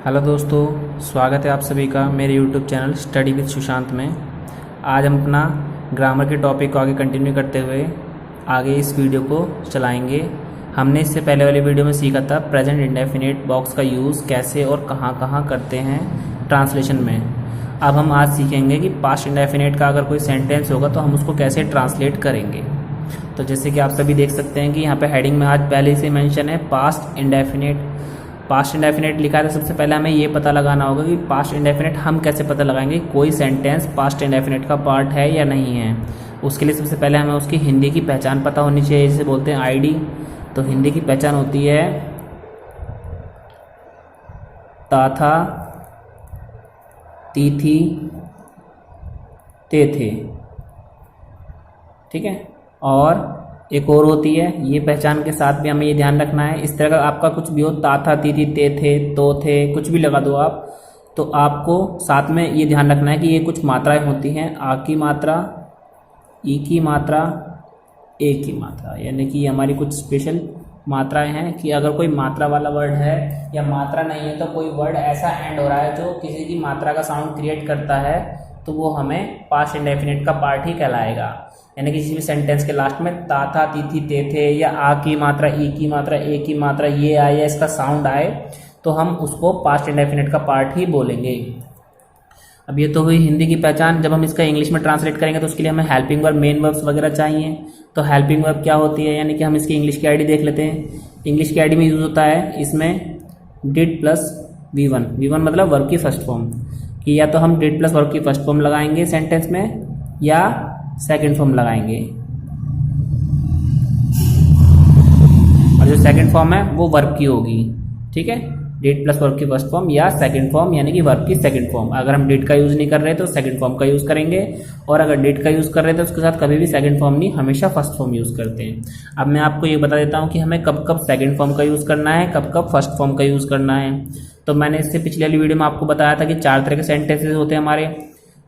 Hello दोस्तों, स्वागत है आप सभी का मेरे YouTube channel study with Sushant में। आज हम अपना ग्रामर के टॉपिक को आगे कंटिन्यू करते हुए आगे इस वीडियो को चलाएंगे। हमने इससे पहले वाली वीडियो में सीखा था प्रेजेंट इंडेफिनिट बॉक्स का यूज़ कैसे और कहाँ कहाँ करते हैं ट्रांसलेशन में। अब हम आज सीखेंगे कि पास्ट इंडेफिनिट का अगर कोई सेंटेंस होगा तो हम उसको कैसे ट्रांसलेट करेंगे। तो जैसे कि आप सभी देख सकते हैं कि यहाँ पे हेडिंग में आज पहले से मेंशन है पास्ट इंडेफिनिट लिखा है। तो सबसे पहले हमें ये पता लगाना होगा कि पास्ट इंडेफिनिट हम कैसे पता लगाएंगे कोई सेंटेंस पास्ट इंडेफिनिट का पार्ट है या नहीं है। उसके लिए सबसे पहले हमें उसकी हिंदी की पहचान पता होनी चाहिए, जिसे बोलते हैं आईडी। तो हिंदी की पहचान होती है ता था, ती थी, ते थे, ठीक है। और एक और होती है, ये पहचान के साथ भी हमें ये ध्यान रखना है, इस तरह का आपका कुछ भी हो, ता था, ती थी, ते थे, तो थे, कुछ भी लगा दो आप, तो आपको साथ में ये ध्यान रखना है कि ये कुछ मात्राएं होती हैं। आ की मात्रा, ई की मात्रा, ए की मात्रा, यानी कि हमारी कुछ स्पेशल मात्राएं हैं कि अगर कोई मात्रा वाला वर्ड है या मात्रा नहीं है तो कोई वर्ड ऐसा एंड हो रहा है जो किसी की मात्रा का साउंड क्रिएट करता है, तो वो हमें पास्ट इंडेफिनिट का पार्ट ही कहलाएगा। यानी कि किसी भी सेंटेंस के लास्ट में ता था, ती थी, ते थे या आ की मात्रा, ई की मात्रा, ए की मात्रा ये आए या इसका साउंड आए तो हम उसको पास्ट इंडेफिनिट का पार्ट ही बोलेंगे। अब ये तो हुई हिंदी की पहचान। जब हम इसका इंग्लिश में ट्रांसलेट करेंगे तो उसके लिए हमें हेल्पिंग वर्ब, मेन वर्ब्स वगैरह चाहिए। तो हेल्पिंग वर्ब क्या होती है, यानी कि हम इसकी इंग्लिश की आईडी देख लेते हैं। इंग्लिश की आईडी में यूज़ होता है इसमें डिड प्लस V1। V1 मतलब वर्ब की फर्स्ट फॉर्म, कि या तो हम डिड प्लस वर्ब की फर्स्ट फॉर्म लगाएंगे सेंटेंस में या सेकंड फॉर्म लगाएंगे। और जो सेकंड फॉर्म है वो वर्ब की होगी, ठीक है। डिड प्लस वर्ब की फर्स्ट फॉर्म या सेकंड फॉर्म, यानी कि वर्ब की सेकंड फॉर्म। अगर हम डिड का यूज़ नहीं कर रहे तो सेकंड फॉर्म का यूज़ करेंगे, और अगर डिड का यूज़ कर रहे तो उसके साथ कभी भी सेकंड फॉर्म नहीं, हमेशा फर्स्ट फॉर्म यूज़ करते हैं। अब मैं आपको ये बता देता हूँ कि हमें कब कब सेकंड फॉर्म का यूज़ करना है, कब कब फर्स्ट फॉर्म का यूज़ करना है। तो मैंने इससे पिछले वाली वीडियो में आपको बताया था कि 4 तरह के सेंटेंसेस होते हैं हमारे,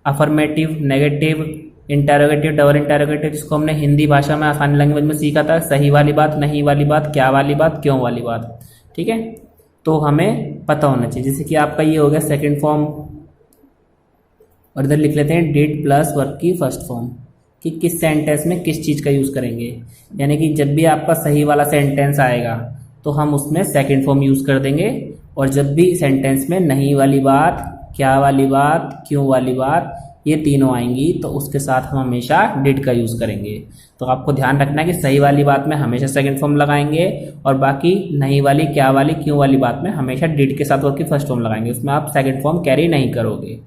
affirmative, negative, interrogative, double interrogative, जिसको हमने हिंदी भाषा में आसानी लैंग्वेज में सीखा था। सही वाली बात, नहीं वाली बात, क्या वाली बात, क्यों वाली बात, ठीक है। तो हमें पता होना चाहिए। जैसे कि आपका ये हो गया सेकंड फॉर्म, और इधर लिख लेते हैं डिड प्लस वर्ब की फर्स्ट फॉर्म, कि किस सेंटेंस में किस चीज़ का यूज़ करेंगे। यानी कि जब भी आपका सही वाला सेंटेंस आएगा तो हम उसमें सेकंड फॉर्म यूज़ कर देंगे, और जब भी सेंटेंस में नहीं वाली बात, क्या वाली बात, क्यों वाली बात, ये तीनों आएंगी तो उसके साथ हम हमेशा डिड का यूज़ करेंगे। तो आपको ध्यान रखना है कि सही वाली बात में हमेशा सेकंड फॉर्म लगाएंगे, और बाकी नहीं वाली, क्या वाली, क्यों वाली बात में हमेशा डिड के साथ वर्ब की फर्स्ट फॉर्म लगाएंगे। उसमें आप सेकंड फॉर्म कैरी नहीं करोगे,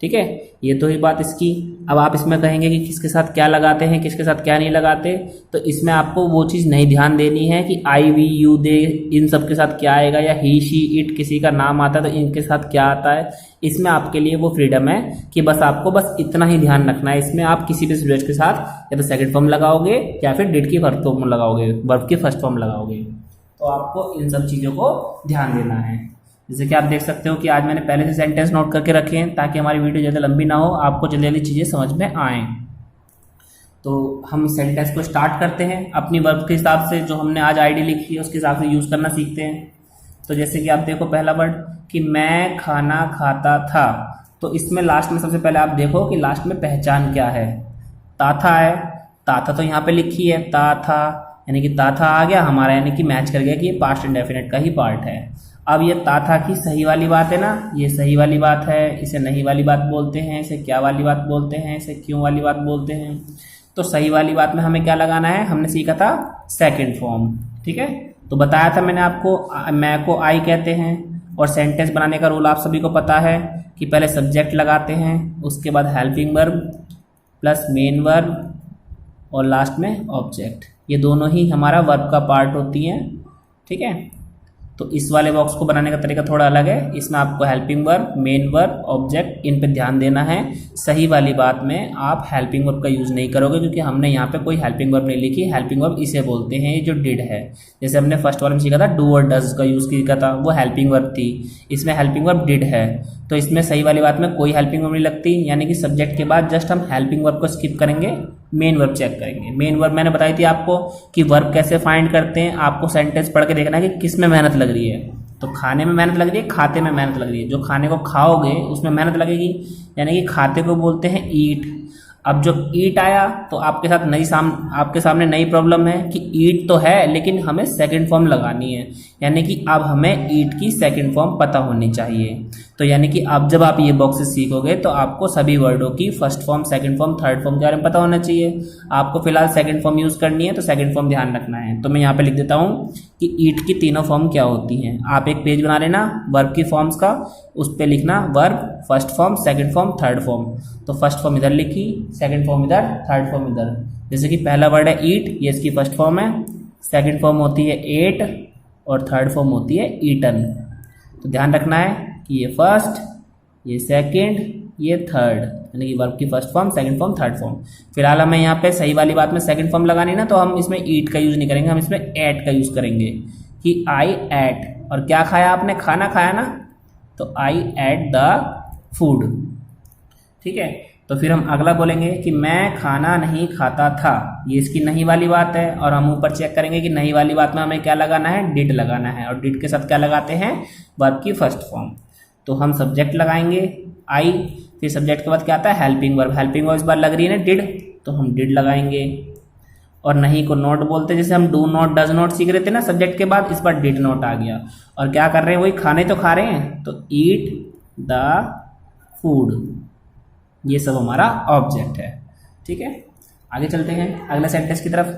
ठीक है। ये तो ही बात इसकी। अब आप इसमें कहेंगे कि किसके साथ क्या लगाते हैं, किसके साथ क्या नहीं लगाते। तो इसमें आपको वो चीज़ नहीं ध्यान देनी है कि आई, वी, यू, दे, इन सब के साथ क्या आएगा, या ही, शी, इट किसी का नाम आता है तो इनके साथ क्या आता है। इसमें आपके लिए वो फ्रीडम है कि बस आपको बस इतना ही ध्यान रखना है। इसमें आप किसी भी सब्जेक्ट के साथ या तो सेकंड फॉर्म लगाओगे या फिर डिड की फर्स्ट फॉर्म लगाओगे, वर्ब की फर्स्ट फॉर्म लगाओगे। तो आपको इन सब चीज़ों को ध्यान देना है। जैसे कि आप देख सकते हो कि आज मैंने पहले से सेंटेंस नोट करके रखे हैं ताकि हमारी वीडियो ज़्यादा लंबी ना हो, आपको जल्दी जल्दी चीज़ें समझ में आएँ। तो हम सेंटेंस को स्टार्ट करते हैं अपनी वर्ब के हिसाब से, जो हमने आज आईडी लिखी है उसके हिसाब से यूज़ करना सीखते हैं। तो जैसे कि आप देखो पहला वर्ड कि मैं खाना खाता था, तो इसमें लास्ट में सबसे पहले आप देखो कि लास्ट में पहचान क्या है। ताथा है, ताथा तो यहाँ पे लिखी है, ता था, यानी कि ताथा आ गया हमारा, यानी कि मैच कर गया कि ये पास्ट इंडेफिनिट का ही पार्ट है। अब ये ताथा की सही वाली बात है ना, ये सही वाली बात है, इसे नहीं वाली बात बोलते हैं, इसे क्या वाली बात बोलते हैं, इसे क्यों वाली बात बोलते हैं। तो सही वाली बात में हमें क्या लगाना है, हमने सीखा था सेकंड फॉर्म, ठीक है। तो बताया था मैंने आपको, मैं को आई कहते हैं, और सेंटेंस बनाने का रूल आप सभी को पता है कि पहले सब्जेक्ट लगाते हैं, उसके बाद helping verb plus main verb, और लास्ट में ऑब्जेक्ट। ये दोनों ही हमारा वर्ब का पार्ट होती हैं, ठीक है। तो इस वाले बॉक्स को बनाने का तरीका थोड़ा अलग है। इसमें आपको helping verb, main verb, object, इन पे ध्यान देना है। सही वाली बात में आप हेल्पिंग वर्ब का यूज़ नहीं करोगे, क्योंकि हमने यहाँ पे कोई हेल्पिंग वर्ब नहीं लिखी। हेल्पिंग वर्ब इसे बोलते हैं, ये जो डिड है। जैसे हमने फर्स्ट वाले में सीखा था डू और डज का यूज़ किया था, वो हेल्पिंग वर्ब थी। इसमें हेल्पिंग वर्ब डिड है, तो इसमें सही वाली बात में कोई हेल्पिंग वर्ब नहीं लगती। यानी कि सब्जेक्ट के बाद जस्ट हम हेल्पिंग वर्ब को स्किप करेंगे, मेन वर्ब चेक करेंगे। मेन वर्ब मैंने बताई थी आपको कि वर्ब कैसे फाइंड करते हैं। आपको सेंटेंस पढ़ के देखना है कि किस में मेहनत लग रही है। तो खाने में मेहनत लग रही है, खाते में मेहनत लग रही है। जो खाने को खाओगे उसमें मेहनत लगेगी, यानी कि खाते को बोलते हैं ईट। अब जब ईट आया तो आपके सामने नई प्रॉब्लम है कि ईट तो है लेकिन हमें सेकंड फॉर्म लगानी है, यानी कि अब हमें ईट की सेकंड फॉर्म पता होनी चाहिए। तो यानी कि अब जब आप ये बॉक्सेस सीखोगे तो आपको सभी वर्डों की first form, second form, third form के बारे में पता होना चाहिए। आपको फिलहाल सेकंड फॉर्म यूज़ करनी है तो सेकंड फॉर्म ध्यान रखना है। तो मैं यहाँ पे लिख देता हूँ कि ईट की तीनों फॉर्म क्या होती हैं। आप एक पेज बना लेना वर्ब की फॉर्म्स का, उस पर लिखना verb first form, second form, third form. तो फर्स्ट फॉर्म इधर लिखी, सेकंड फॉर्म इधर, थर्ड फॉर्म इधर। जैसे कि पहला वर्ड है ईट, ये इसकी फर्स्ट फॉर्म है, सेकंड फॉर्म होती है एट और थर्ड फॉर्म होती है ईटन। तो ध्यान रखना है कि ये फर्स्ट, ये सेकंड, ये थर्ड, यानी कि वर्ब की first form, second form, third form. फिलहाल हमें यहाँ पे सही वाली बात में सेकंड फॉर्म लगानी ना, तो हम इसमें ईट का यूज़ नहीं करेंगे, हम इसमें एट का यूज़ करेंगे कि आई एट। और क्या खाया आपने? खाना खाया ना, तो आई एट द फूड। ठीक है, तो फिर हम अगला बोलेंगे कि मैं खाना नहीं खाता था। ये इसकी नहीं वाली बात है, और हम ऊपर चेक करेंगे कि नहीं वाली बात में हमें क्या लगाना है? डिड लगाना है। और डिड के साथ क्या लगाते हैं? वर्ब की फर्स्ट फॉर्म। तो हम सब्जेक्ट लगाएंगे आई, फिर सब्जेक्ट के बाद क्या आता है? Helping verb. हेल्पिंग वर्ब इस बार लग रही है ना डिड, तो हम डिड लगाएंगे। और नहीं को नॉट बोलते, जैसे हम डू नॉट, डज नॉट सीख रहे थे ना सब्जेक्ट के बाद, इस बार डिड नॉट आ गया। और क्या कर रहे हैं? वही खाने तो खा रहे हैं, तो ईट द फूड, ये सब हमारा ऑब्जेक्ट है। ठीक है, आगे चलते हैं अगले सेंटेंस की तरफ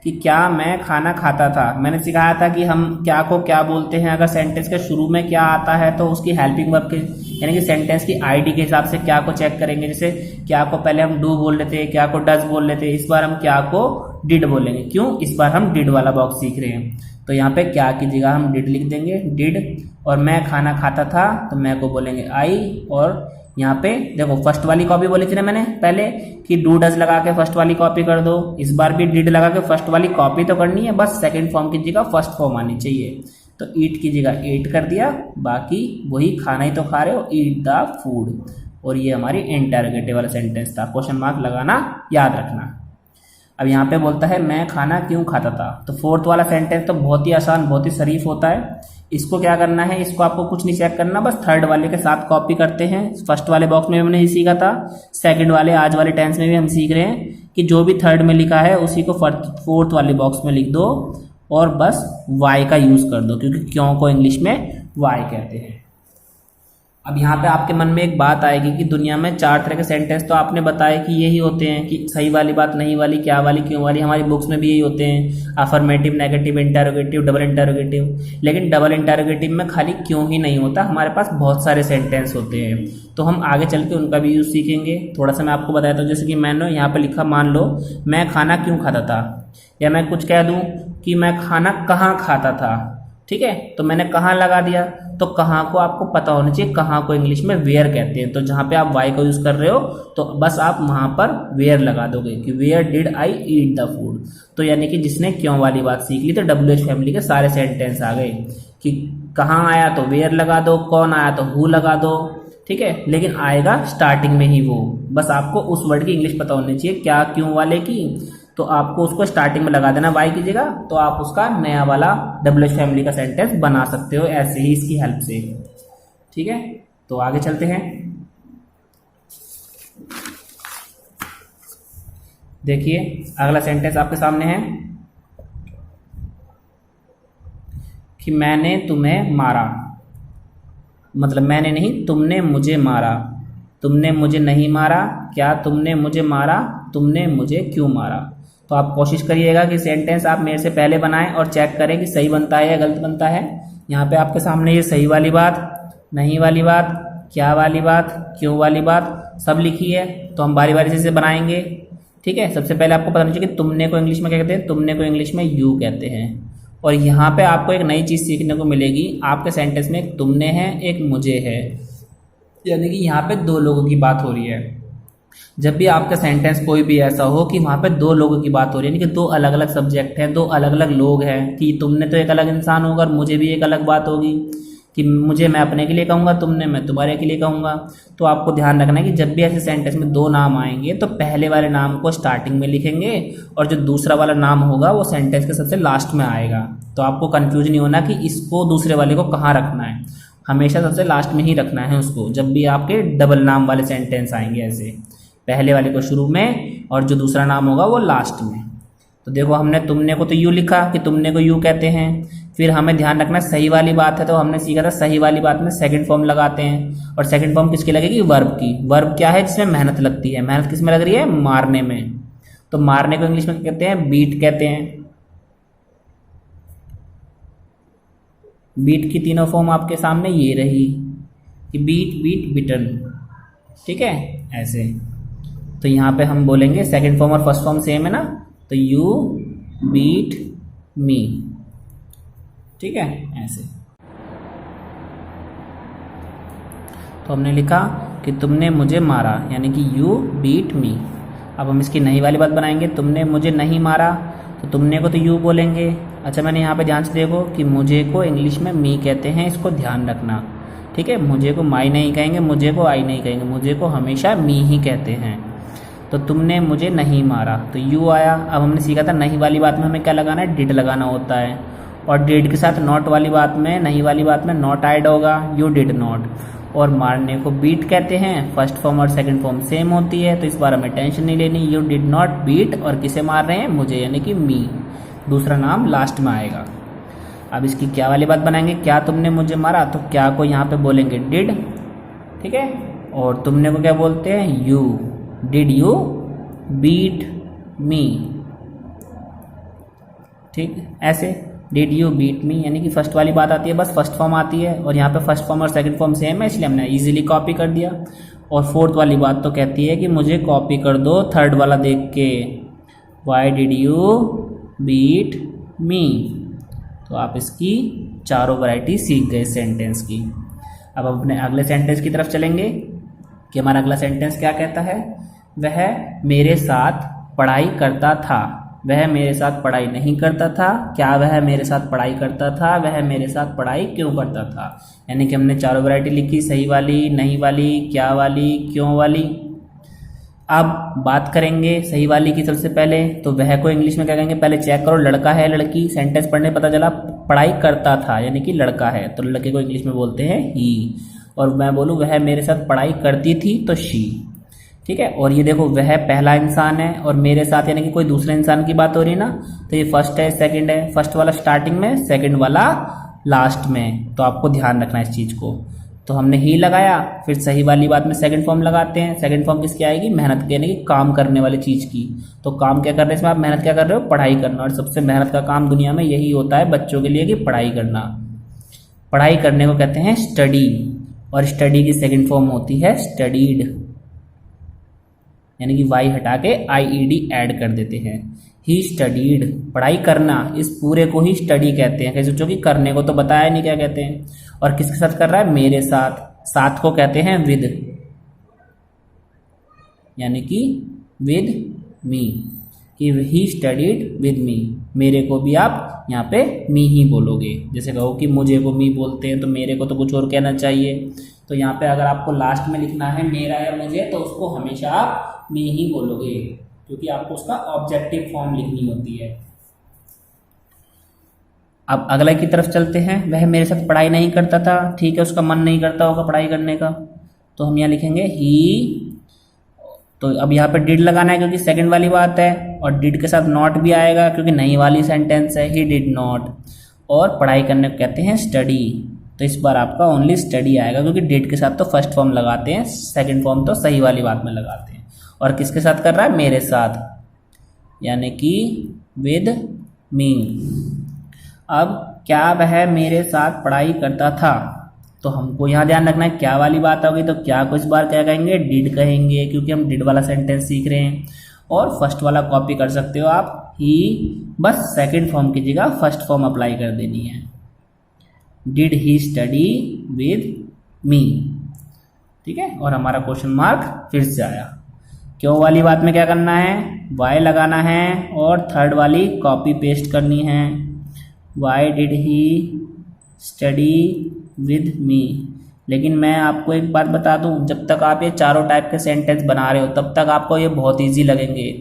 कि क्या मैं खाना खाता था। मैंने सिखाया था कि हम क्या को क्या बोलते हैं, अगर सेंटेंस के शुरू में क्या आता है तो उसकी हेल्पिंग वर्ब के, यानी कि सेंटेंस की आईडी के हिसाब से क्या को चेक करेंगे। जैसे क्या को पहले हम डू बोल लेते हैं, क्या को डज बोल लेते हैं, इस बार हम क्या को डिड बोलेंगे। क्यों? इस बार हम डिड वाला बॉक्स सीख रहे हैं, तो यहाँ पे क्या की जगह हम डिड लिख देंगे, डिड। और मैं खाना खाता था, तो मैं को बोलेंगे आई। और यहाँ पे देखो फर्स्ट वाली कॉपी बोली थी ना मैंने पहले कि डू डज लगा के फर्स्ट वाली कॉपी कर दो, इस बार भी डिड लगा के फर्स्ट वाली कॉपी तो करनी है, बस सेकंड फॉर्म की जगह फर्स्ट फॉर्म आनी चाहिए। तो ईट की जगह ईट कर दिया, बाकी वही खाना ही तो खा रहे हो, ईट द फूड। और ये हमारी इंटरोगेटिव वाला सेंटेंस था, क्वेश्चन मार्क लगाना याद रखना। अब यहाँ पे बोलता है मैं खाना क्यों खाता था, तो फोर्थ वाला सेंटेंस तो बहुत ही आसान, बहुत ही शरीफ होता है। इसको क्या करना है? इसको आपको कुछ नहीं चेक करना, बस थर्ड वाले के साथ कॉपी करते हैं। फर्स्ट वाले बॉक्स में हमने ही सीखा था, सेकंड वाले आज वाले टेंस में भी हम सीख रहे हैं कि जो भी थर्ड में लिखा है उसी को फोर्थ वाले बॉक्स में लिख दो और बस वाई का यूज़ कर दो, क्योंकि क्यों को इंग्लिश में वाई कहते हैं। अब यहाँ पे आपके मन में एक बात आएगी कि दुनिया में 4 तरह के सेंटेंस तो आपने बताए कि यही होते हैं, कि सही वाली बात, नहीं वाली, क्या वाली, क्यों वाली, हमारी बुक्स में भी यही होते हैं, affirmative, negative, interrogative, double interrogative. लेकिन डबल इंटरोगेटिव में खाली क्यों ही नहीं होता, हमारे पास बहुत सारे सेंटेंस होते हैं, तो हम आगे चल के उनका भी यूज़ सीखेंगे। थोड़ा सा मैं आपको बताया था, जैसे कि मैंने यहाँ पर लिखा, मान लो मैं खाना क्यों खाता था, या मैं कुछ कह दूँ कि मैं खाना कहाँ खाता था। ठीक है, तो मैंने कहाँ लगा दिया, तो कहाँ को आपको पता होना चाहिए, कहाँ को इंग्लिश में वेयर कहते हैं। तो जहाँ पे आप वाई को यूज़ कर रहे हो तो बस आप वहाँ पर वेयर लगा दोगे कि where did I eat the food. तो यानी कि जिसने क्यों वाली बात सीख ली तो WH फैमिली के सारे सेंटेंस आ गए कि कहाँ आया तो वेयर लगा दो, कौन आया तो हु लगा दो। ठीक है, लेकिन आएगा स्टार्टिंग में ही वो, बस आपको उस वर्ड की इंग्लिश पता होनी चाहिए, क्या क्यों वाले की, तो आपको उसको स्टार्टिंग में लगा देना वाई की जगह, तो आप उसका नया वाला WH फैमिली का सेंटेंस बना सकते हो ऐसे ही, इसकी हेल्प से। ठीक है, तो आगे चलते हैं। देखिए अगला सेंटेंस आपके सामने है कि मैंने तुम्हें मारा, मतलब मैंने नहीं, तुमने मुझे मारा। तुमने मुझे नहीं मारा, क्या तुमने मुझे मारा, तुमने मुझे क्यों मारा। तो आप कोशिश करिएगा कि सेंटेंस आप मेरे से पहले बनाएं और चेक करें कि सही बनता है या गलत बनता है। यहाँ पे आपके सामने ये सही वाली बात, नहीं वाली बात, क्या वाली बात, क्यों वाली बात सब लिखी है, तो हम बारी बारी से इसे बनाएंगे। ठीक है, सबसे पहले आपको पता होना चाहिए कि तुमने को इंग्लिश में क्या कहते हैं, तुमने को इंग्लिश में यू कहते हैं। और यहाँ पे आपको एक नई चीज़ सीखने को मिलेगी, आपके सेंटेंस में एक तुमने है, एक मुझे है, यानी कि यहाँ पे 2 लोगों की बात हो रही है। जब भी आपका सेंटेंस कोई भी ऐसा हो कि वहाँ पे 2 लोगों की बात हो रही है, यानी कि 2 अलग अलग सब्जेक्ट हैं, 2 अलग अलग लोग हैं, कि तुमने तो एक अलग इंसान होगा और मुझे भी एक अलग बात होगी, कि मुझे मैं अपने के लिए कहूँगा, तुमने मैं तुम्हारे के लिए कहूँगा। तो आपको ध्यान रखना है कि जब भी ऐसे सेंटेंस में दो नाम आएंगे तो पहले वाले नाम को स्टार्टिंग में लिखेंगे और जो दूसरा वाला नाम होगा वो सेंटेंस के सबसे लास्ट में आएगा। तो आपको कंफ्यूज नहीं होना कि इसको दूसरे वाले को कहाँ रखना है, हमेशा सबसे लास्ट में ही रखना है उसको। जब भी आपके डबल नाम वाले सेंटेंस आएंगे ऐसे, पहले वाले को शुरू में और जो दूसरा नाम होगा वो लास्ट में। तो देखो हमने तुमने को तो यू लिखा कि तुमने को यू कहते हैं। फिर हमें ध्यान रखना सही वाली बात है, तो हमने सीखा था सही वाली बात में सेकंड फॉर्म लगाते हैं। और सेकंड फॉर्म किसकी लगेगी? वर्ब की। वर्ब क्या है? जिसमें मेहनत लगती है। मेहनत किस में लग रही है? मारने में। तो मारने को इंग्लिश में कहते हैं बीट कहते हैं। बीट की तीनों फॉर्म आपके सामने ये रही कि बीट, बीट, बिटन। ठीक है, ऐसे। तो यहाँ पे हम बोलेंगे सेकंड फॉर्म और फर्स्ट फॉर्म सेम है ना, तो यू बीट मी। ठीक है, ऐसे। तो हमने लिखा कि तुमने मुझे मारा, यानी कि यू बीट मी। अब हम इसकी नई वाली बात बनाएंगे, तुमने मुझे नहीं मारा, तो तुमने को तो यू बोलेंगे। अच्छा, मैंने यहाँ पे ध्यान से देखो कि मुझे को इंग्लिश में मी कहते हैं, इसको ध्यान रखना। ठीक है, मुझे को माई नहीं कहेंगे, मुझे को आई नहीं कहेंगे, मुझे को हमेशा मी ही कहते हैं। तो तुमने मुझे नहीं मारा, तो यू आया। अब हमने सीखा था नहीं वाली बात में हमें क्या लगाना है? डिड लगाना होता है। और डिड के साथ नॉट वाली बात में, नहीं वाली बात में नॉट ऐड होगा, यू डिड नॉट। और मारने को बीट कहते हैं, फर्स्ट फॉर्म और सेकंड फॉर्म सेम होती है, तो इस बार हमें टेंशन नहीं लेनी। यू डिड नॉट बीट, और किसे मार रहे हैं? मुझे, यानी कि मी। दूसरा नाम लास्ट में आएगा। अब इसकी क्या वाली बात बनाएंगे? क्या तुमने मुझे मारा, तो क्या को यहाँ पे बोलेंगे डिड। ठीक है, और तुमने को क्या बोलते हैं? You. Did you beat me. ठीक, ऐसे डिड यू बीट मी, यानी कि फर्स्ट वाली बात आती है, बस फर्स्ट फॉर्म आती है। और यहाँ पे फर्स्ट फॉर्म और सेकंड फॉर्म सेम है, इसलिए हमने इजीली कॉपी कर दिया। और फोर्थ वाली बात तो कहती है कि मुझे कॉपी कर दो थर्ड वाला देख के, why did you beat me. तो आप इसकी चारों वैरायटी सीख गए सेंटेंस की। अब अपने अगले सेंटेंस की तरफ चलेंगे कि हमारा अगला सेंटेंस क्या कहता है? वह मेरे साथ पढ़ाई करता था। वह मेरे साथ पढ़ाई नहीं करता था। क्या वह मेरे साथ पढ़ाई करता था? वह मेरे साथ पढ़ाई क्यों करता था? यानी कि हमने चारों वैरायटी लिखी, सही वाली, नहीं वाली, क्या वाली, क्यों वाली। अब बात करेंगे सही वाली की सबसे पहले। तो वह को इंग्लिश में क्या कहेंगे? पहले चेक करो, लड़का है लड़की? सेंटेंस पढ़ने पता चला पढ़ाई करता था, यानी कि लड़का है, तो लड़के को इंग्लिश में बोलते हैं ही। और मैं बोलूँ वह मेरे साथ पढ़ाई करती थी, तो शी। ठीक है, और ये देखो वह पहला इंसान है और मेरे साथ यानी कि कोई दूसरे इंसान की बात हो रही है ना, तो ये फर्स्ट है, सेकंड है। फर्स्ट वाला स्टार्टिंग में, सेकंड वाला लास्ट में। तो आपको ध्यान रखना है इस चीज़ को। तो हमने ही लगाया, फिर सही वाली बात में सेकंड फॉर्म लगाते हैं। सेकंड फॉर्म किसकी आएगी? मेहनत की, यानी कि काम करने वाली चीज़ की। तो काम क्या कर रहे हैं इसमें आप? मेहनत क्या कर रहे हो? पढ़ाई करना। और सबसे मेहनत का काम दुनिया में यही होता है बच्चों के लिए, कि पढ़ाई करना। पढ़ाई करने को कहते हैं स्टडी, और स्टडी की सेकंड फॉर्म होती है स्टडीड, यानी कि वाई हटा के IED ऐड कर देते हैं। ही स्टडीड, पढ़ाई करना, इस पूरे को ही स्टडी कहते हैं। कैसे सोचो कि करने को तो बताया नहीं क्या कहते हैं। और किसके साथ कर रहा है? मेरे साथ। साथ को कहते हैं विद, यानी कि विद मी, कि ही स्टडीड विद मी। मेरे को भी आप यहाँ पे मी ही बोलोगे। जैसे कहो कि मुझे को मी बोलते हैं, तो मेरे को तो कुछ और कहना चाहिए। तो यहाँ पे अगर आपको लास्ट में लिखना है मेरा या मुझे, तो उसको हमेशा आप मी ही बोलोगे, क्योंकि आपको उसका ऑब्जेक्टिव फॉर्म लिखनी होती है। अब अगला की तरफ चलते हैं। वह मेरे साथ पढ़ाई नहीं करता था। ठीक है, उसका मन नहीं करता होगा पढ़ाई करने का, तो हम यहाँ लिखेंगे ही। तो अब यहाँ पे डिड लगाना है क्योंकि सेकंड वाली बात है, और डिड के साथ नॉट भी आएगा क्योंकि नहीं वाली सेंटेंस है, ही डिड नॉट। और पढ़ाई करने को कहते हैं स्टडी, तो इस बार आपका ओनली स्टडी आएगा, क्योंकि डिड के साथ तो फर्स्ट फॉर्म लगाते हैं, सेकंड फॉर्म तो सही वाली बात में लगाते हैं। और किसके साथ कर रहा है? मेरे साथ, यानी कि विद मी। अब क्या वह मेरे साथ पढ़ाई करता था? तो हमको यहाँ ध्यान रखना है क्या वाली बात होगी, तो क्या को इस बार क्या कहेंगे? डिड कहेंगे, क्योंकि हम डिड वाला सेंटेंस सीख रहे हैं। और फर्स्ट वाला कॉपी कर सकते हो आप, ही, बस सेकंड फॉर्म की जगह फर्स्ट फॉर्म अप्लाई कर देनी है। Did he study with me. ठीक है, और हमारा क्वेश्चन मार्क फिर से आया। क्यों वाली बात में क्या करना है? वाई लगाना है, और थर्ड वाली कॉपी पेस्ट करनी है। Why did he study with me. लेकिन मैं आपको एक बात बता दूं, जब तक आप ये चारों टाइप के सेंटेंस बना रहे हो तब तक आपको ये बहुत इजी लगेंगे।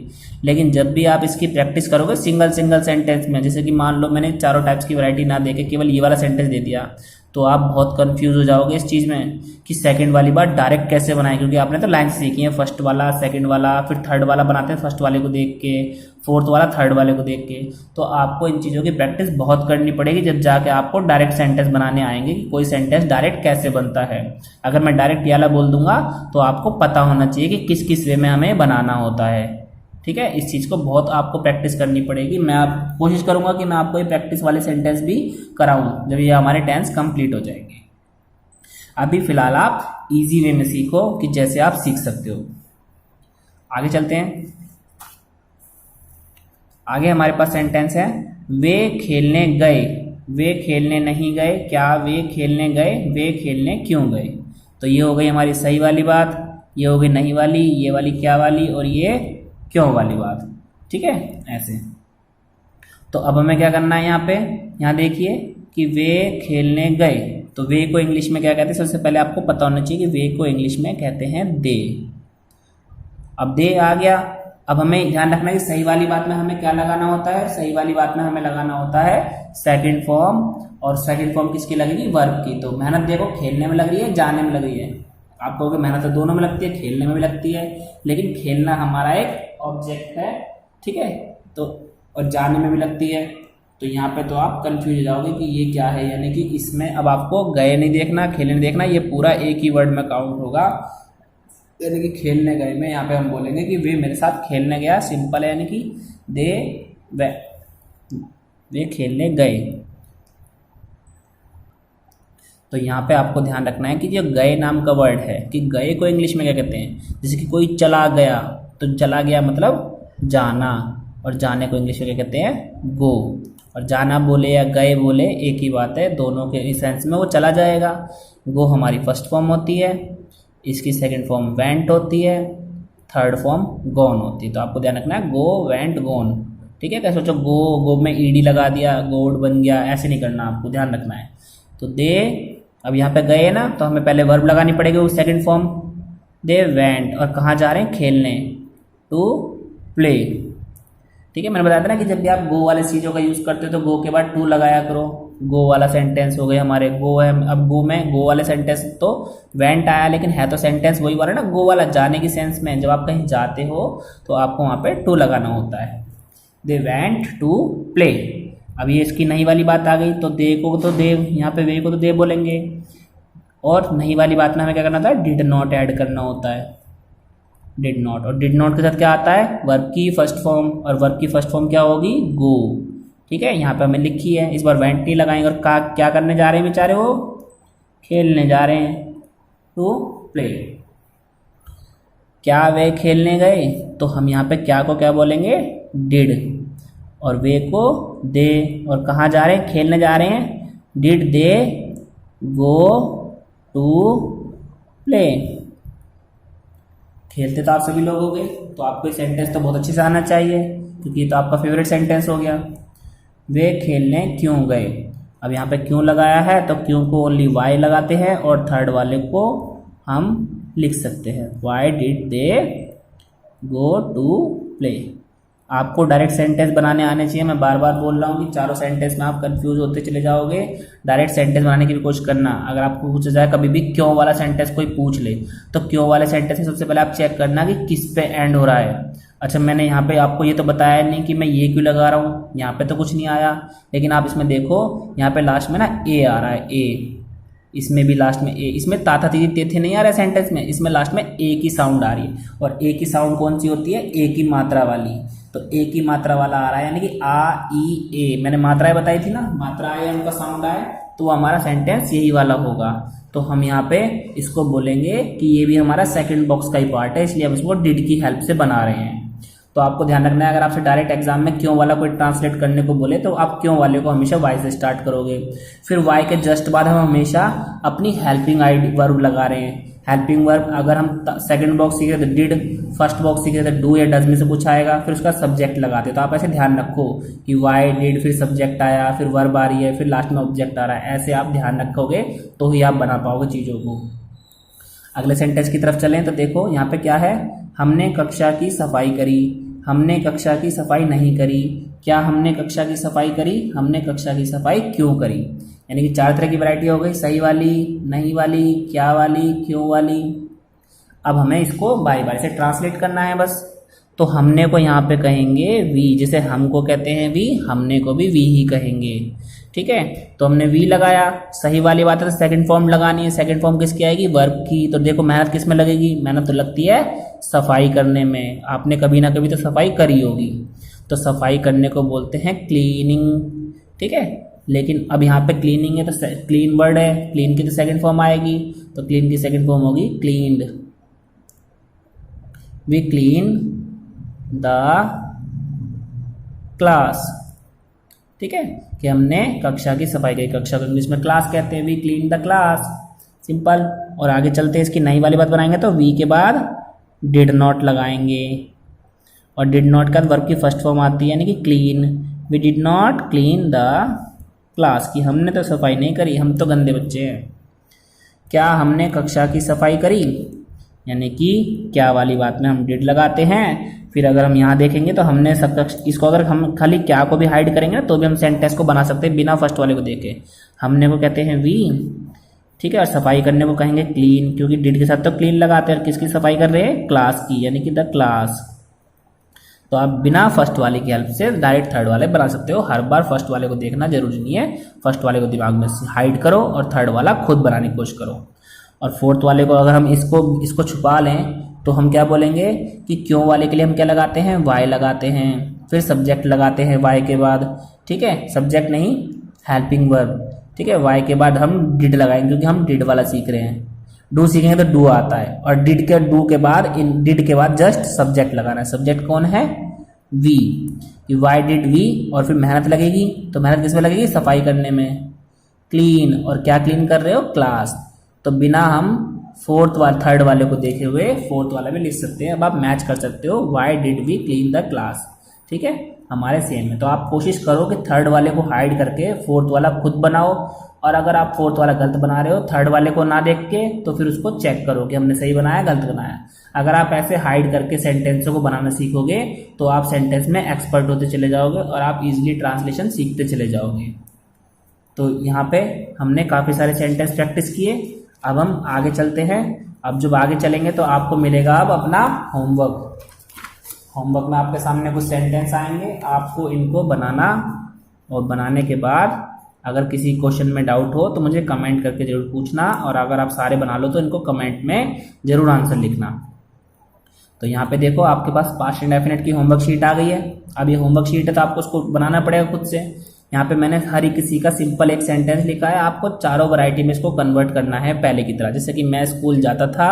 लेकिन जब भी आप इसकी प्रैक्टिस करोगे सिंगल सिंगल सेंटेंस में, जैसे कि मान लो मैंने चारों टाइप्स की वैरायटी ना देके केवल ये वाला सेंटेंस दे दिया, तो आप बहुत कंफ्यूज हो जाओगे इस चीज़ में कि सेकंड वाली बात डायरेक्ट कैसे बनाएं, क्योंकि आपने तो लाइन सीखी है, फर्स्ट वाला सेकंड वाला फिर थर्ड वाला बनाते हैं फर्स्ट वाले को देख के, फोर्थ वाला थर्ड वाले को देख के। तो आपको इन चीज़ों की प्रैक्टिस बहुत करनी पड़ेगी जब जाके आपको डायरेक्ट सेंटेंस बनाने आएंगे कि कोई सेंटेंस डायरेक्ट कैसे बनता है। अगर मैं डायरेक्ट ये वाला बोल दूंगा तो आपको पता होना चाहिए कि किस किस वे में हमें बनाना होता है। ठीक है, इस चीज़ को बहुत आपको प्रैक्टिस करनी पड़ेगी। मैं आप कोशिश करूंगा कि मैं आपको ये प्रैक्टिस वाले सेंटेंस भी कराऊं जब ये हमारे टेंस कंप्लीट हो जाएंगे। अभी फिलहाल आप इजी वे में सीखो कि जैसे आप सीख सकते हो। आगे चलते हैं। आगे हमारे पास सेंटेंस है वे खेलने गए, वे खेलने नहीं गए, क्या वे खेलने गए, वे खेलने क्यों गए। तो ये हो गई हमारी सही वाली बात, ये हो गई नहीं वाली, ये वाली क्या वाली, और ये क्यों वाली बात। ठीक है, ऐसे। तो अब हमें क्या करना है यहाँ पे, यहाँ देखिए कि वे खेलने गए, तो वे को इंग्लिश में क्या कहते हैं, सबसे पहले आपको पता होना चाहिए कि वे को इंग्लिश में कहते हैं दे। अब दे आ गया, अब हमें ध्यान रखना है कि सही वाली बात में हमें क्या लगाना होता है, सही वाली बात में हमें लगाना होता है सेकंड फॉर्म, और सेकंड फॉर्म किसकी लगेगी, वर्ब की। तो मेहनत देखो खेलने में लग रही है, जाने में लग रही है। आप कहोगे मेहनत तो दोनों में लगती है, खेलने में भी लगती है, लेकिन खेलना हमारा एक ऑब्जेक्ट है। ठीक है, तो और जाने में भी लगती है। तो यहाँ पे तो आप कंफ्यूज हो जाओगे कि ये क्या है, यानी कि इसमें अब आपको गए नहीं देखना, खेलने नहीं देखना, ये पूरा एक ही वर्ड में काउंट होगा। यानी कि खेलने गए में यहाँ पे हम बोलेंगे कि वे मेरे साथ खेलने गया, सिंपल है, यानी कि वे खेलने गए। तो यहाँ पे आपको ध्यान रखना है कि जो गए नाम का वर्ड है, कि गए को इंग्लिश में क्या कहते हैं, जैसे कि कोई चला गया, तो चला गया मतलब जाना, और जाने को इंग्लिश में क्या कहते हैं, गो। और जाना बोले या गए बोले एक ही बात है, दोनों के सेंस में वो चला जाएगा। गो हमारी फर्स्ट फॉर्म होती है, इसकी सेकंड फॉर्म वेंट होती है, थर्ड फॉर्म गॉन होती है। तो आपको ध्यान रखना है गो वेंट गॉन। ठीक है, कैसे सोचो गो में ईडी लगा दिया, गोड बन गया, ऐसे नहीं करना, आपको ध्यान रखना है। तो दे, अब यहाँ पे गए ना, तो हमें पहले वर्ब लगानी पड़ेगी, वो सेकंड फॉर्म दे वेंट, और कहाँ जा रहे हैं, खेलने, टू प्ले। ठीक है, मैंने बताया था ना कि जब भी आप गो वाले चीज़ों का यूज़ करते हो तो गो के बाद टू लगाया करो। गो वाला सेंटेंस हो गए हमारे, गो है, अब गो में गो वाले सेंटेंस तो वेंट आया, लेकिन है तो सेंटेंस वही वाला ना, गो वाला जाने की सेंस में। जब आप कहीं जाते हो तो आपको वहाँ पे टू लगाना होता है। They went to play. अब ये इसकी नहीं वाली बात आ गई, तो दे को तो दे, यहाँ पे वे को तो दे बोलेंगे, और नहीं वाली बात में हमें क्या करना होता है, डिड नॉट ऐड करना होता है, डिड नॉट। और डिड नॉट के साथ क्या आता है, वर्ब की फर्स्ट फॉर्म, और वर्ब की फर्स्ट फॉर्म क्या होगी, गो। ठीक है, यहाँ पे हमें लिखी है, इस बार वेंट नहीं लगाएंगे, और क्या करने जा रहे हैं बेचारे, वो खेलने जा रहे हैं, टू प्ले। क्या वे खेलने गए, तो हम यहाँ पे क्या को क्या बोलेंगे, डिड, और वे को दे, और कहाँ जा रहे हैं, खेलने जा रहे हैं, did they go to play. खेलते तो आप सभी लोग हो गए, तो आपको सेंटेंस तो बहुत अच्छे से आना चाहिए, क्योंकि ये तो आपका फेवरेट सेंटेंस हो गया। वे खेलने क्यों गए, अब यहाँ पे क्यों लगाया है, तो क्यों को ओनली वाई लगाते हैं, और थर्ड वाले को हम लिख सकते हैं, why did they go to play. आपको डायरेक्ट सेंटेंस बनाने आने चाहिए। मैं बार बार बोल रहा हूँ कि चारों सेंटेंस में आप कंफ्यूज होते चले जाओगे। डायरेक्ट सेंटेंस बनाने की भी कोशिश करना। अगर आपको पूछा जाए कभी भी क्यों वाला सेंटेंस कोई पूछ ले, तो क्यों वाले सेंटेंस में सबसे पहले आप चेक करना कि किस पे एंड हो रहा है। अच्छा, मैंने यहाँ पे आपको ये तो बताया नहीं कि मैं ये क्यों लगा रहा हूँ, यहाँ पे तो कुछ नहीं आया, लेकिन आप इसमें देखो यहाँ पे लास्ट में ना ए आ रहा है, ए, इसमें भी लास्ट में ए, इसमें ताता तीती तेथे नहीं आ रहा है सेंटेंस में, इसमें लास्ट में ए की साउंड आ रही है। और ए की साउंड कौन सी होती है, ए की मात्रा वाली। तो ए की मात्रा वाला आ रहा है, यानी कि आ ई ए, मैंने मात्राएं बताई थी ना, मात्रा आए उनका साउंड आए, तो हमारा सेंटेंस यही वाला होगा। तो हम यहाँ पे इसको बोलेंगे कि ये भी हमारा सेकंड बॉक्स का ही पार्ट है, इसलिए हम इसको डिड की हेल्प से बना रहे हैं। तो आपको ध्यान रखना है, अगर आपसे डायरेक्ट एग्जाम में क्यों वाला कोई ट्रांसलेट करने को बोले तो आप क्यों वाले को हमेशा वाई से स्टार्ट करोगे। फिर वाई के जस्ट बाद हम हमेशा अपनी हेल्पिंग आईडी वर्ब लगा रहे हैं। हेल्पिंग वर्ब अगर हम सेकंड बॉक्स सीख रहे तो डिड, फर्स्ट बॉक्स सीख रहे तो डू या डज में से कुछ आएगा, फिर उसका सब्जेक्ट लगाते। तो आप ऐसे ध्यान रखो कि वाई डिड, फिर सब्जेक्ट आया, फिर वर्ब आ रही है, फिर लास्ट में ऑब्जेक्ट आ रहा है। ऐसे आप ध्यान रखोगे तो ही आप बना पाओगे चीज़ों को। अगले सेंटेंस की तरफ चलें तो देखो यहाँ पे क्या है, हमने कक्षा की सफाई करी, हमने कक्षा की सफाई नहीं करी। क्या हमने कक्षा की सफाई करी, हमने कक्षा की सफाई क्यों करी। यानी कि 4 तरह की वैरायटी हो गई, सही वाली, नहीं वाली, क्या वाली, क्यों वाली। अब हमें इसको बारी बारी से ट्रांसलेट करना है बस। तो हमने को यहाँ पे कहेंगे वी, जैसे हमको कहते हैं वी, हमने को भी वी ही कहेंगे। ठीक है, तो हमने वी लगाया, सही वाली बात है तो सेकंड फॉर्म लगानी है। सेकंड फॉर्म किसकी आएगी, वर्ब की। तो देखो मेहनत किस में लगेगी, मेहनत तो लगती है सफाई करने में। आपने कभी ना कभी तो सफाई करी होगी, तो सफाई करने को बोलते हैं क्लीनिंग। ठीक है, लेकिन अब यहाँ पे क्लीनिंग है तो क्लीन वर्ड है, क्लीन की तो सेकंड फॉर्म आएगी, तो क्लीन की सेकंड फॉर्म होगी cleaned. We clean the class. ठीक है, कि हमने कक्षा की सफाई की। कक्षा को इंग्लिश में क्लास कहते हैं, we clean the class, simple. और आगे चलते हैं, इसकी नई वाली बात बनाएंगे तो वी के बाद डिड नॉट लगाएंगे, और डिड नॉट का वर्ब की फर्स्ट फॉर्म आती है यानी कि clean. We did not clean the class, कि हमने तो सफाई नहीं करी, हम तो गंदे बच्चे हैं। क्या हमने कक्षा की सफाई करी, यानी कि क्या वाली बात में हम डिड लगाते हैं। फिर अगर हम यहाँ देखेंगे तो हमने इसको अगर हम खाली क्या को भी हाइड करेंगे ना तो भी हम सेंटेंस को बना सकते हैं बिना फर्स्ट वाले को देखे। हमने को कहते हैं वी, ठीक है, और सफाई करने को कहेंगे क्लीन, क्योंकि डिड के साथ तो क्लीन लगाते हैं। किसकी सफाई कर रहे हैं, क्लास की, यानी कि द क्लास। तो आप बिना फर्स्ट वाले की हेल्प से डायरेक्ट थर्ड वाले बना सकते हो। हर बार फर्स्ट वाले को देखना जरूरी नहीं है, फर्स्ट वाले को दिमाग में हाइड करो और थर्ड वाला खुद बनाने की कोशिश करो। और फोर्थ वाले को अगर हम इसको छुपा लें तो हम क्या बोलेंगे कि क्यों वाले के लिए हम क्या लगाते हैं, वाई लगाते हैं, फिर सब्जेक्ट लगाते हैं वाई के बाद। ठीक है, सब्जेक्ट नहीं, हेल्पिंग वर्ब। ठीक है, वाई के बाद हम डिड लगाएंगे क्योंकि हम डिड वाला सीख रहे हैं। डू सीखेंगे तो डू आता है, और डिड के बाद जस्ट सब्जेक्ट लगाना है। सब्जेक्ट कौन है, वी, कि वाई डिड वी, और फिर मेहनत लगेगी, तो मेहनत किस में लगेगी, सफाई करने में, क्लीन। और क्या क्लीन कर रहे हो, क्लास। तो बिना हम थर्ड वाले को देखे हुए फोर्थ वाला भी लिख सकते हैं। अब आप मैच कर सकते हो, why did we clean the class. ठीक है, हमारे सेम है। तो आप कोशिश करो कि थर्ड वाले को हाइड करके फोर्थ वाला खुद बनाओ, और अगर आप फोर्थ वाला गलत बना रहे हो थर्ड वाले को ना देख के तो फिर उसको चेक करो कि हमने सही बनाया गलत बनाया। अगर आप ऐसे हाइड करके सेंटेंसों को बनाना सीखोगे तो आप सेंटेंस में एक्सपर्ट होते चले जाओगे और आप इजीली ट्रांसलेशन सीखते चले जाओगे। तो यहाँ पे हमने काफ़ी सारे सेंटेंस प्रैक्टिस किए। अब हम आगे चलते हैं। अब जब आगे चलेंगे तो आपको मिलेगा अब अपना होमवर्क। होमवर्क में आपके सामने कुछ सेंटेंस आएंगे, आपको इनको बनाना, और बनाने के बाद अगर किसी क्वेश्चन में डाउट हो तो मुझे कमेंट करके जरूर पूछना, और अगर आप सारे बना लो तो इनको कमेंट में जरूर आंसर लिखना। तो यहाँ पे देखो आपके पास पास्ट इंडेफिनिट की होमवर्क शीट आ गई है। अब ये होमवर्क शीट है तो आपको उसको बनाना पड़ेगा खुद से। यहाँ पे मैंने हर एक किसी का सिंपल एक सेंटेंस लिखा है, आपको चारों वैरायटी में इसको कन्वर्ट करना है पहले की तरह। जैसे कि मैं स्कूल जाता था,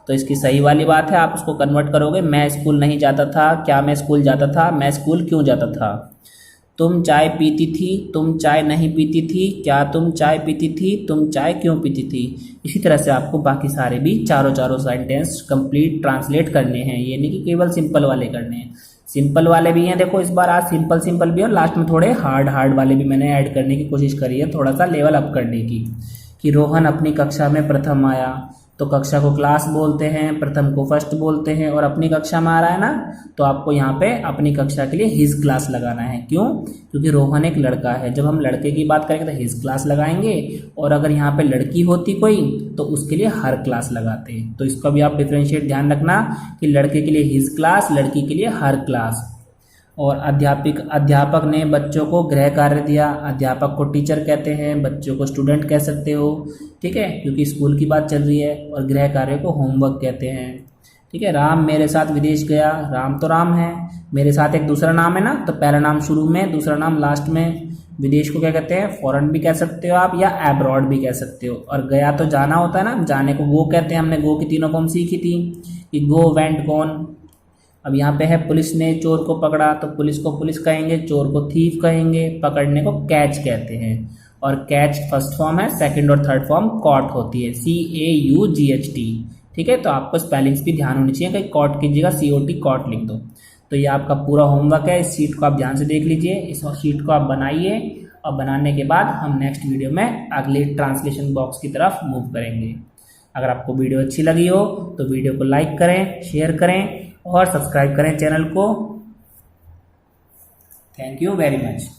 तो इसकी सही वाली बात है आप उसको कन्वर्ट करोगे, मैं स्कूल नहीं जाता था, क्या मैं स्कूल जाता था, मैं स्कूल क्यों जाता था। तुम चाय पीती थी, तुम चाय नहीं पीती थी, क्या तुम चाय पीती थी, तुम चाय क्यों पीती थी। इसी तरह से आपको बाकी सारे भी चारों सेंटेंस कंप्लीट ट्रांसलेट करने हैं, ये नहीं कि केवल सिंपल वाले करने हैं। सिंपल वाले भी हैं, देखो इस बार आज सिंपल भी, और लास्ट में थोड़े हार्ड वाले भी मैंने ऐड करने की कोशिश करी है, थोड़ा सा लेवल अप करने की। कि रोहन अपनी कक्षा में प्रथम आया, तो कक्षा को क्लास बोलते हैं, प्रथम को फर्स्ट बोलते हैं, और अपनी कक्षा में आ रहा है ना, तो आपको यहाँ पे अपनी कक्षा के लिए हिज क्लास लगाना है। क्यों, क्योंकि रोहन एक लड़का है। जब हम लड़के की बात करेंगे तो हिज क्लास लगाएंगे, और अगर यहाँ पे लड़की होती कोई तो उसके लिए हर क्लास लगाते हैं। तो इसका भी आप डिफरेंशिएट ध्यान रखना कि लड़के के लिए हिज क्लास, लड़की के लिए हर क्लास। और अध्यापक ने बच्चों को गृह कार्य दिया, अध्यापक को टीचर कहते हैं, बच्चों को स्टूडेंट कह सकते हो। ठीक है, क्योंकि स्कूल की बात चल रही है, और गृह कार्य को होमवर्क कहते हैं। ठीक है, राम मेरे साथ विदेश गया, राम तो राम है, मेरे साथ एक दूसरा नाम है ना, तो पहला नाम शुरू में, दूसरा नाम लास्ट में। विदेश को क्या कहते हैं, फॉरेन भी कह सकते हो आप, या एब्रॉड भी कह सकते हो। और गया तो जाना होता है ना, जाने को गो कहते हैं। हमने गो की तीनों फॉर्म सीखी थी कि गो, वेंट, गॉन। अब यहाँ पे है पुलिस ने चोर को पकड़ा, तो पुलिस को पुलिस कहेंगे, चोर को थीफ कहेंगे, पकड़ने को कैच कहते हैं। और कैच फर्स्ट फॉर्म है, सेकंड और थर्ड फॉर्म कॉट होती है, CAUGHT। ठीक है, तो आपको स्पेलिंग्स भी ध्यान होनी चाहिए, कहीं कॉट की जगह COT कॉट लिख दो। तो ये आपका पूरा होमवर्क है, इस शीट को आप ध्यान से देख लीजिए, इस शीट को आप बनाइए और बनाने के बाद हम नेक्स्ट वीडियो में अगले ट्रांसलेशन बॉक्स की तरफ मूव करेंगे। अगर आपको वीडियो अच्छी लगी हो तो वीडियो को लाइक करें, शेयर करें और सब्सक्राइब करें चैनल को। Thank you very much.